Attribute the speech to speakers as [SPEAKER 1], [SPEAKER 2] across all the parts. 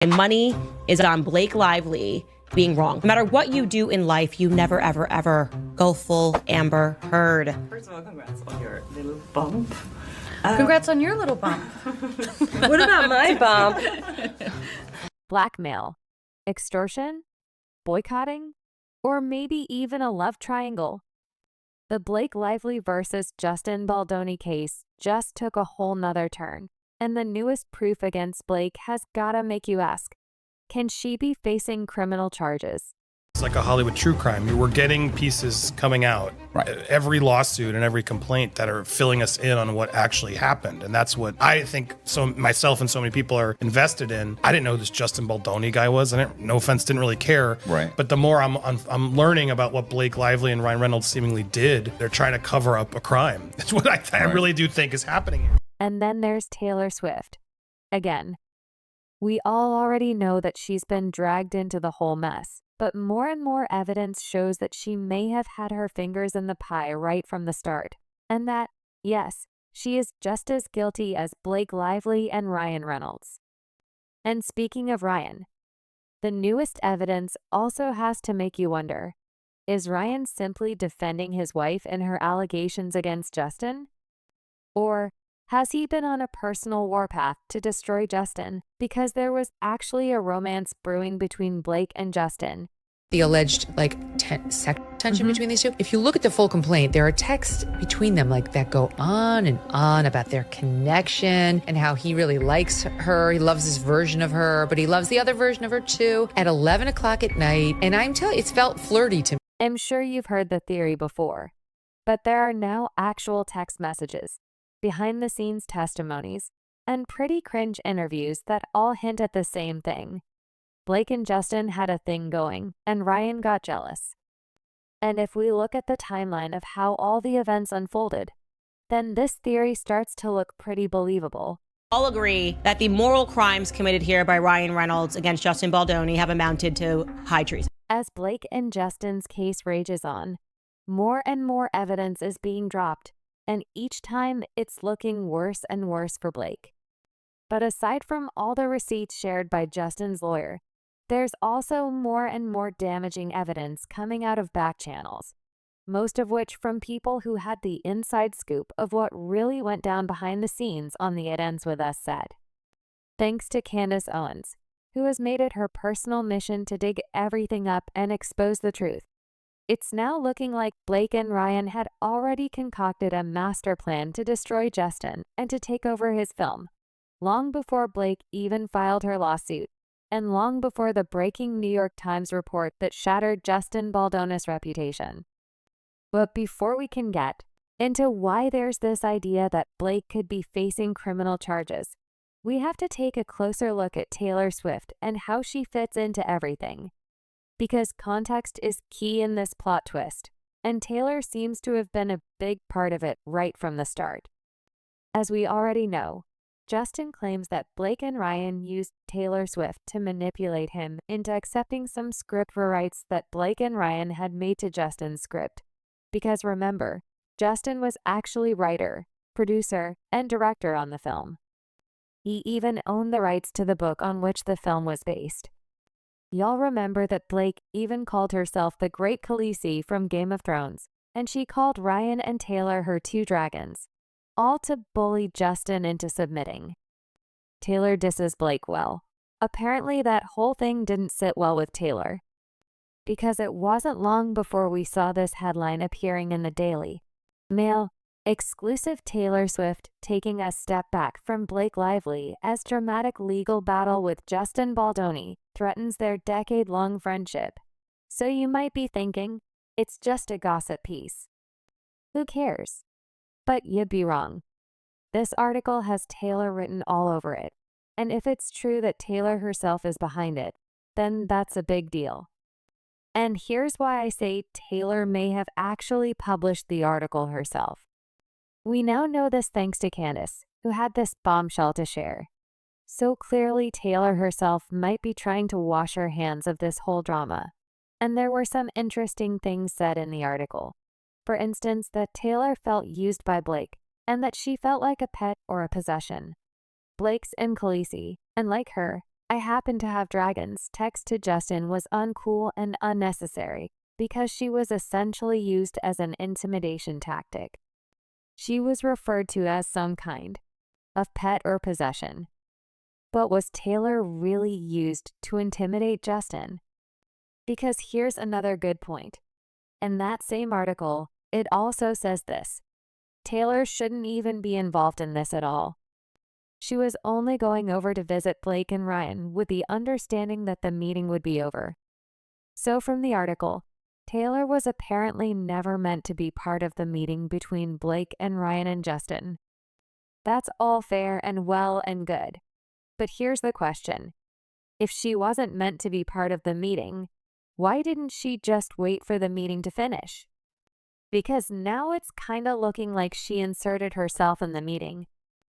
[SPEAKER 1] And money is on Blake Lively being wrong. No matter what you do in life, you never, ever, ever go full Amber Heard.
[SPEAKER 2] First of all, congrats on your little bump.
[SPEAKER 3] Congrats on your little bump.
[SPEAKER 2] What about my bump?
[SPEAKER 4] Blackmail, extortion, boycotting, or maybe even a love triangle. The Blake Lively versus Justin Baldoni case just took a whole nother turn, and the newest proof against Blake has gotta make you ask, can she be facing criminal charges?
[SPEAKER 5] It's like a Hollywood true crime. We're getting pieces coming out,
[SPEAKER 6] right,
[SPEAKER 5] every lawsuit and every complaint that are filling us in on what actually happened. And that's what I think myself and so many people are invested in. I didn't know who this Justin Baldoni guy was. No offense, didn't really care.
[SPEAKER 6] Right.
[SPEAKER 5] But the more I'm learning about what Blake Lively and Ryan Reynolds seemingly did, they're trying to cover up a crime. That's what I really do think is happening here.
[SPEAKER 4] And then there's Taylor Swift. Again, we all already know that she's been dragged into the whole mess. But more and more evidence shows that she may have had her fingers in the pie right from the start. And that, yes, she is just as guilty as Blake Lively and Ryan Reynolds. And speaking of Ryan, the newest evidence also has to make you wonder, is Ryan simply defending his wife in her allegations against Justin? Or has he been on a personal warpath to destroy Justin because there was actually a romance brewing between Blake and Justin?
[SPEAKER 7] The alleged sex tension between these two. If you look at the full complaint, there are texts between them that go on and on about their connection and how he really likes her. He loves this version of her, but he loves the other version of her too at 11 o'clock at night. And I'm telling you, it's felt flirty to me.
[SPEAKER 4] I'm sure you've heard the theory before, but there are now actual text messages, behind the scenes testimonies, and pretty cringe interviews that all hint at the same thing. Blake and Justin had a thing going, and Ryan got jealous. And if we look at the timeline of how all the events unfolded, then this theory starts to look pretty believable.
[SPEAKER 1] All agree that the moral crimes committed here by Ryan Reynolds against Justin Baldoni have amounted to high treason.
[SPEAKER 4] As Blake and Justin's case rages on, more and more evidence is being dropped, and each time it's looking worse and worse for Blake. But aside from all the receipts shared by Justin's lawyer, there's also more and more damaging evidence coming out of back channels, most of which from people who had the inside scoop of what really went down behind the scenes on the It Ends With Us set. Thanks to Candace Owens, who has made it her personal mission to dig everything up and expose the truth. It's now looking like Blake and Ryan had already concocted a master plan to destroy Justin and to take over his film, long before Blake even filed her lawsuit, and long before the breaking New York Times report that shattered Justin Baldoni's reputation. But before we can get into why there's this idea that Blake could be facing criminal charges, we have to take a closer look at Taylor Swift and how she fits into everything. Because context is key in this plot twist, and Taylor seems to have been a big part of it right from the start. As we already know, Justin claims that Blake and Ryan used Taylor Swift to manipulate him into accepting some script rewrites that Blake and Ryan had made to Justin's script. Because remember, Justin was actually writer, producer, and director on the film. He even owned the rights to the book on which the film was based. Y'all remember that Blake even called herself the Great Khaleesi from Game of Thrones, and she called Ryan and Taylor her two dragons, all to bully Justin into submitting. Taylor disses Blake well. Apparently that whole thing didn't sit well with Taylor, because it wasn't long before we saw this headline appearing in the Daily Mail. Exclusive: Taylor Swift taking a step back from Blake Lively as dramatic legal battle with Justin Baldoni threatens their decade-long friendship. So you might be thinking, it's just a gossip piece. Who cares? But you'd be wrong. This article has Taylor written all over it, and if it's true that Taylor herself is behind it, then that's a big deal. And here's why I say Taylor may have actually published the article herself. We now know this thanks to Candace, who had this bombshell to share. So clearly Taylor herself might be trying to wash her hands of this whole drama. And there were some interesting things said in the article. For instance, that Taylor felt used by Blake, and that she felt like a pet or a possession. Blake's in Khaleesi, and like her, I happen to have dragons text to Justin was uncool and unnecessary because she was essentially used as an intimidation tactic. She was referred to as some kind of pet or possession. But was Taylor really used to intimidate Justin? Because here's another good point. In that same article, it also says this: Taylor shouldn't even be involved in this at all. She was only going over to visit Blake and Ryan with the understanding that the meeting would be over. So from the article, Taylor was apparently never meant to be part of the meeting between Blake and Ryan and Justin. That's all fair and well and good. But here's the question. If she wasn't meant to be part of the meeting, why didn't she just wait for the meeting to finish? Because now it's kinda looking like she inserted herself in the meeting.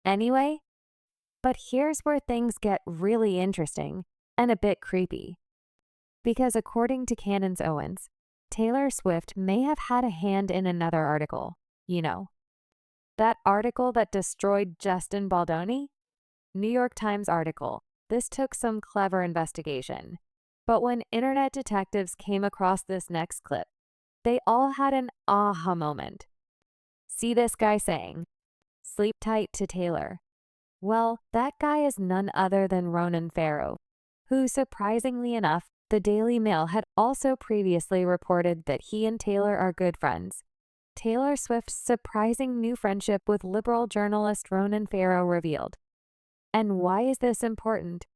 [SPEAKER 4] Anyway, but here's where things get really interesting and a bit creepy. Because according to Candace Owens, Taylor Swift may have had a hand in another article. You know, that article that destroyed Justin Baldoni? New York Times article. This took some clever investigation. But when internet detectives came across this next clip, they all had an aha moment. See this guy saying, "Sleep tight" to Taylor. Well, that guy is none other than Ronan Farrow, who, surprisingly enough, the Daily Mail had also previously reported that he and Taylor are good friends. Taylor Swift's surprising new friendship with liberal journalist Ronan Farrow revealed. And why is this important?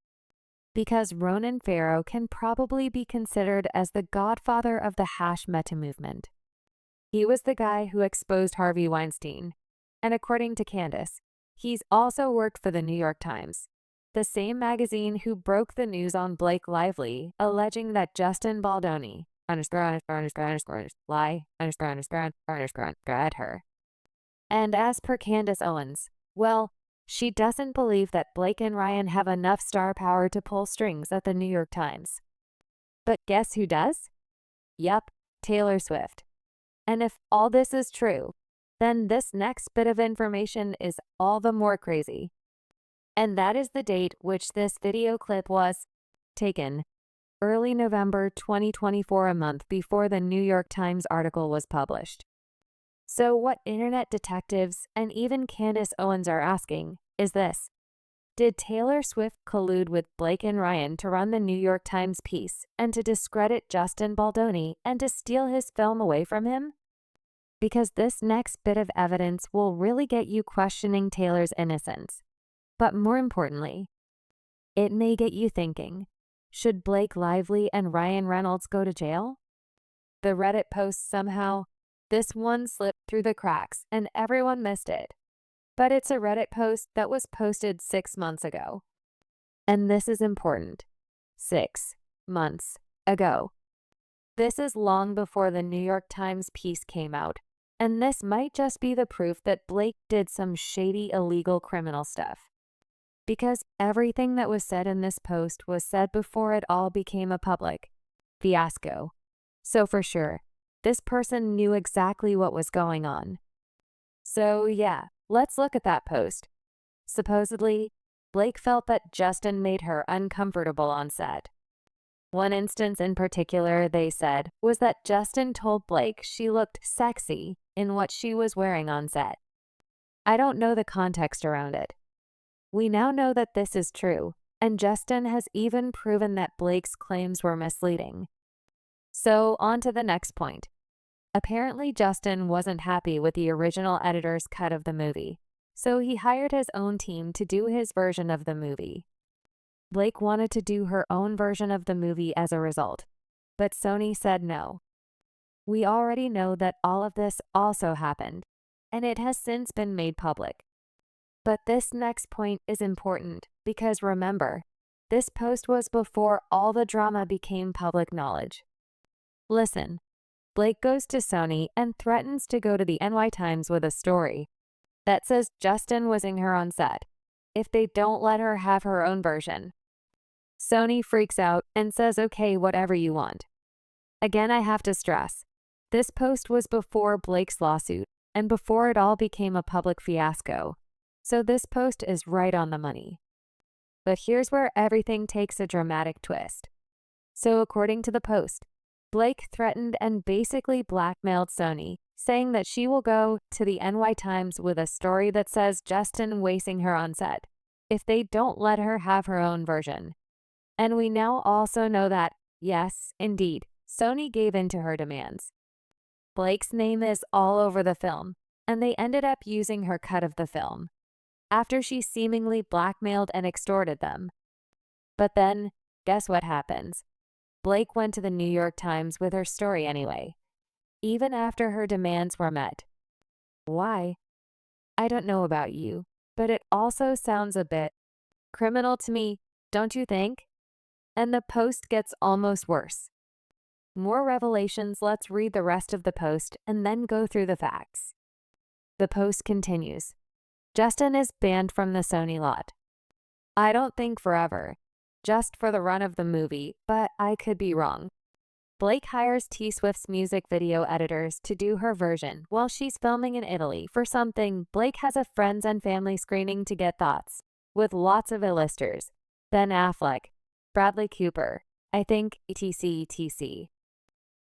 [SPEAKER 4] Because Ronan Farrow can probably be considered as the godfather of the hash meta movement. He was the guy who exposed Harvey Weinstein, and according to Candace, he's also worked for the New York Times, the same magazine who broke the news on Blake Lively, alleging that Justin Baldoni at her. And as per Candace Owens, well, she doesn't believe that Blake and Ryan have enough star power to pull strings at the New York Times. But guess who does? Yup, Taylor Swift. And if all this is true, then this next bit of information is all the more crazy. And that is the date which this video clip was taken. Early November 2024, a month before the New York Times article was published. So what internet detectives and even Candace Owens are asking is this: did Taylor Swift collude with Blake and Ryan to run the New York Times piece and to discredit Justin Baldoni and to steal his film away from him? Because this next bit of evidence will really get you questioning Taylor's innocence. But more importantly, it may get you thinking, should Blake Lively and Ryan Reynolds go to jail? The Reddit post somehow, this one slipped through the cracks and everyone missed it. But it's a Reddit post that was posted 6 months ago. And this is important. 6 months ago. This is long before the New York Times piece came out, and this might just be the proof that Blake did some shady illegal criminal stuff. Because everything that was said in this post was said before it all became a public fiasco. So for sure, this person knew exactly what was going on. So yeah, let's look at that post. Supposedly, Blake felt that Justin made her uncomfortable on set. One instance in particular, they said, was that Justin told Blake she looked sexy in what she was wearing on set. I don't know the context around it. We now know that this is true, and Justin has even proven that Blake's claims were misleading. So on to the next point. Apparently, Justin wasn't happy with the original editor's cut of the movie, so he hired his own team to do his version of the movie. Blake wanted to do her own version of the movie as a result, but Sony said no. We already know that all of this also happened, and it has since been made public. But this next point is important because remember, this post was before all the drama became public knowledge. Listen. Blake goes to Sony and threatens to go to the NY Times with a story that says Justin was in her on set if they don't let her have her own version. Sony freaks out and says, okay, whatever you want. Again, I have to stress, this post was before Blake's lawsuit and before it all became a public fiasco, so this post is right on the money. But here's where everything takes a dramatic twist. So according to the Post, Blake threatened and basically blackmailed Sony, saying that she will go to the NY Times with a story that says Justin wasting her on set if they don't let her have her own version. And we now also know that, yes, indeed, Sony gave in to her demands. Blake's name is all over the film, and they ended up using her cut of the film after she seemingly blackmailed and extorted them. But then, guess what happens? Blake went to the New York Times with her story anyway, even after her demands were met. Why? I don't know about you, but it also sounds a bit criminal to me, don't you think? And the Post gets almost worse. More revelations. Let's read the rest of the Post and then go through the facts. The Post continues. Justin is banned from the Sony lot. I don't think forever, just for the run of the movie, but I could be wrong. Blake hires T Swift's music video editors to do her version while she's filming in Italy for something. Blake has a friends and family screening to get thoughts, with lots of A-listers. Ben Affleck, Bradley Cooper, I think etc.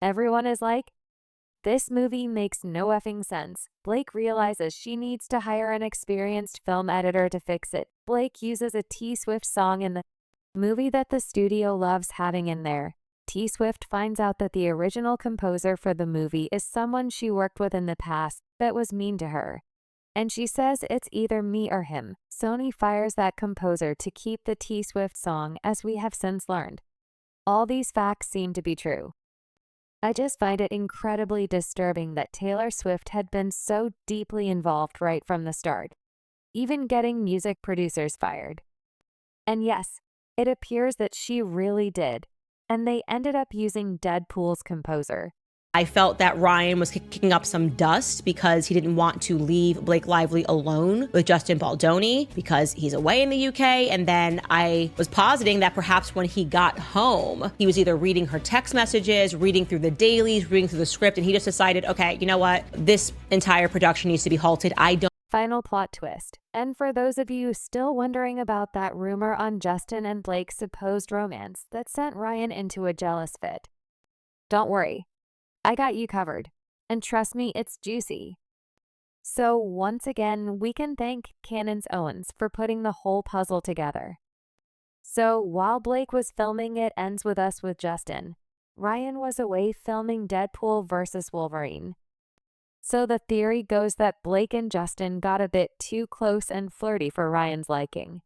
[SPEAKER 4] Everyone is like, this movie makes no effing sense. Blake realizes she needs to hire an experienced film editor to fix it. Blake uses a T Swift song in the movie that the studio loves having in there. T Swift finds out that the original composer for the movie is someone she worked with in the past that was mean to her. And she says it's either me or him. Sony fires that composer to keep the T Swift song, as we have since learned. All these facts seem to be true. I just find it incredibly disturbing that Taylor Swift had been so deeply involved right from the start, even getting music producers fired. And yes, it appears that she really did, and they ended up using Deadpool's composer.
[SPEAKER 1] I felt that Ryan was kicking up some dust because he didn't want to leave Blake Lively alone with Justin Baldoni because he's away in the UK. And then I was positing that perhaps when he got home, he was either reading her text messages, reading through the dailies, reading through the script, and he just decided, okay, you know what? This entire production needs to be halted. I don't.
[SPEAKER 4] Final plot twist. And for those of you still wondering about that rumor on Justin and Blake's supposed romance that sent Ryan into a jealous fit, don't worry. I got you covered, and trust me, it's juicy. So once again, we can thank Candace Owens for putting the whole puzzle together. So while Blake was filming It Ends With Us with Justin, Ryan was away filming Deadpool vs. Wolverine. So the theory goes that Blake and Justin got a bit too close and flirty for Ryan's liking.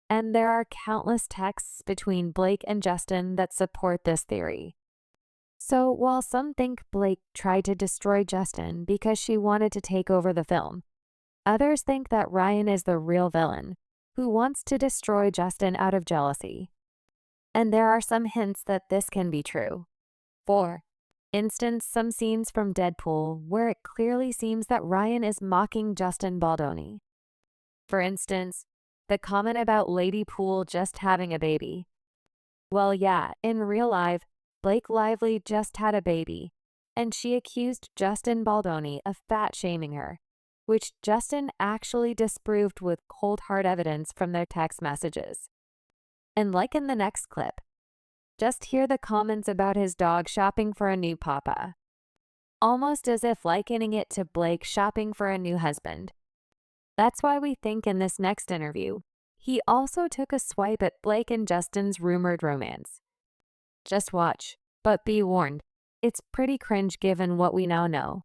[SPEAKER 4] And there are countless texts between Blake and Justin that support this theory. So while some think Blake tried to destroy Justin because she wanted to take over the film, others think that Ryan is the real villain who wants to destroy Justin out of jealousy. And there are some hints that this can be true. For instance, some scenes from Deadpool where it clearly seems that Ryan is mocking Justin Baldoni. For instance, the comment about Lady Poole just having a baby. Well, yeah, in real life, Blake Lively just had a baby, and she accused Justin Baldoni of fat-shaming her, which Justin actually disproved with cold hard evidence from their text messages. And like in the next clip, just hear the comments about his dog shopping for a new papa, almost as if likening it to Blake shopping for a new husband. That's why we think in this next interview, he also took a swipe at Blake and Justin's rumored romance. Just watch, but be warned, it's pretty cringe given what we now know.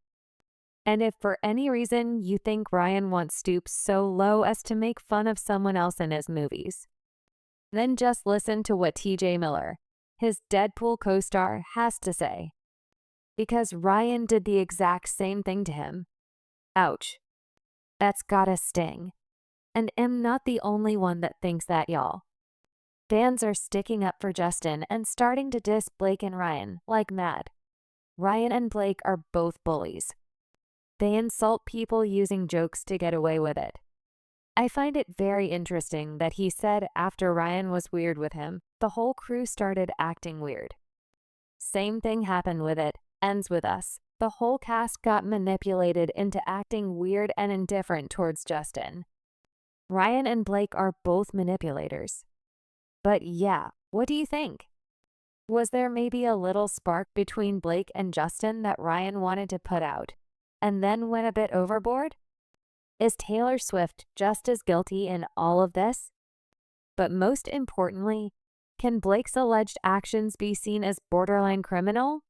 [SPEAKER 4] And if for any reason you think Ryan once stooped so low as to make fun of someone else in his movies, then just listen to what TJ Miller, his Deadpool co-star, has to say. Because Ryan did the exact same thing to him. Ouch. That's gotta sting. And am not the only one that thinks that, y'all. Fans are sticking up for Justin and starting to diss Blake and Ryan like mad. Ryan and Blake are both bullies. They insult people using jokes to get away with it. I find it very interesting that he said after Ryan was weird with him, the whole crew started acting weird. Same thing happened with It Ends With Us. The whole cast got manipulated into acting weird and indifferent towards Justin. Ryan and Blake are both manipulators. But yeah, what do you think? Was there maybe a little spark between Blake and Justin that Ryan wanted to put out, and then went a bit overboard? Is Taylor Swift just as guilty in all of this? But most importantly, can Blake's alleged actions be seen as borderline criminal?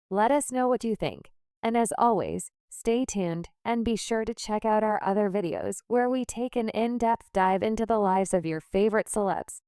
[SPEAKER 4] Let us know what you think. And as always, stay tuned and be sure to check out our other videos where we take an in-depth dive into the lives of your favorite celebs.